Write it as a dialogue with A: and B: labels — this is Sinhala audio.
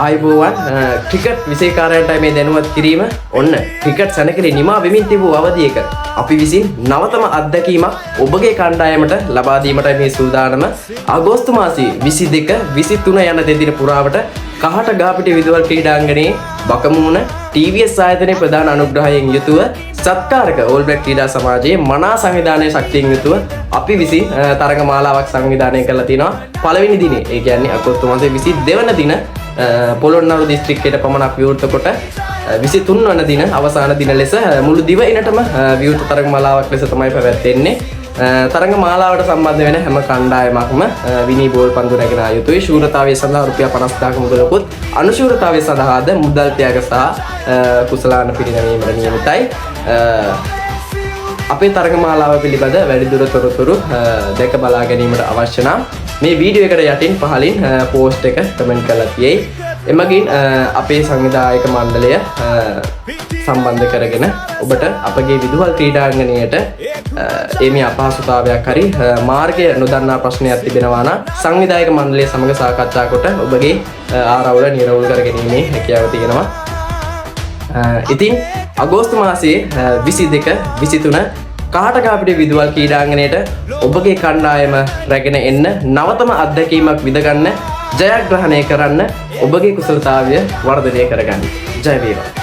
A: ආයුබෝවන් ක්‍රිකට් විශේෂකාරයන්ට මේ දැනුවත් කිරීම ඔන්න ක්‍රිකට් සැනකෙළි නිමා වෙමින් තිබූ අවධියක අපි විසින් නවතම අත්දැකීමක් ඔබගේ කණ්ඩායමට ලබා දීමටයි මේ සූදානම. අගෝස්තු මාසයේ 22 23 යන දෙදින පුරාවට කහට ගාපිටිය විදුහල් ක්‍රීඩාංගණයේ බකමූණ TVS ආයතනයේ ප්‍රධාන අනුග්‍රහයෙන් යුතුව සත්කාරක ඕල් බ්ලැක් ක්‍රීඩා සමාජයේ මනා සංවිධානයේ ශක්තියෙන් යුතුව අපි විසින් තරඟ මාලාවක් සංවිධානය කරලා තිනවා. පළවෙනි දිනේ ඒ කියන්නේ අගෝස්තු මාසයේ 22 වන දින පොළොන්නරු දිස්ත්‍රික්කයට පමණක් විවෘත කොට 23 වන දින අවසාන දින ලෙස මුළු දිවයිනටම විවෘත තරඟ මාලාවක් ලෙස තමයි පැවැත්වෙන්නේ. තරඟ මාලාවට සම්බන්ධ වෙන හැම කණ්ඩායමක්ම විනී බෝල් පන්දු රැගෙන ආ යුතුයි. ශූරතාවය සඳහා රුපියල් 50000ක මුදලකුත් අනුශූරතාවය සඳහාද මුදල් ත්‍යාග සහ කුසලාන පිරිනැමීමට නියමිතයි. අපේ තරඟ මාලාව පිළිබඳ වැඩිදුර තොරතුරු දැක බලා ගැනීමට අවශ්‍ය නම් මේ වීඩියෝ එකට යටින් පහලින් පෝස්ට් එක කමෙන්ට් කරලා තියෙයි. එමගින් අපේ සංවිධායක මණ්ඩලය සම්බන්ධ කරගෙන ඔබට අපගේ විදුහල් ක්‍රීඩාංගණයට මේ අපහසුතාවයක් හරි මාර්ගය නොදන්නා ප්‍රශ්නයක් තිබෙනවා නම් සංවිධායක මණ්ඩලය සමග සාකච්ඡා කොට ඔබගේ ආරවුල නිරවුල් කර ගැනීමේ හැකියාව තියෙනවා. ඉතින් අගෝස්තු මාසයේ 22 23 කහටගාපිටිය විදුහල් ක්‍රීඩාංගණයට ඔබගේ කණ්ඩායම රැගෙන එන්න නවතම අත්දැකීමක් විඳගන්න ජයග්‍රහණය කරන්න ඔබගේ කුසලතාවය වර්ධනය කරගන්න. ජය වේවා.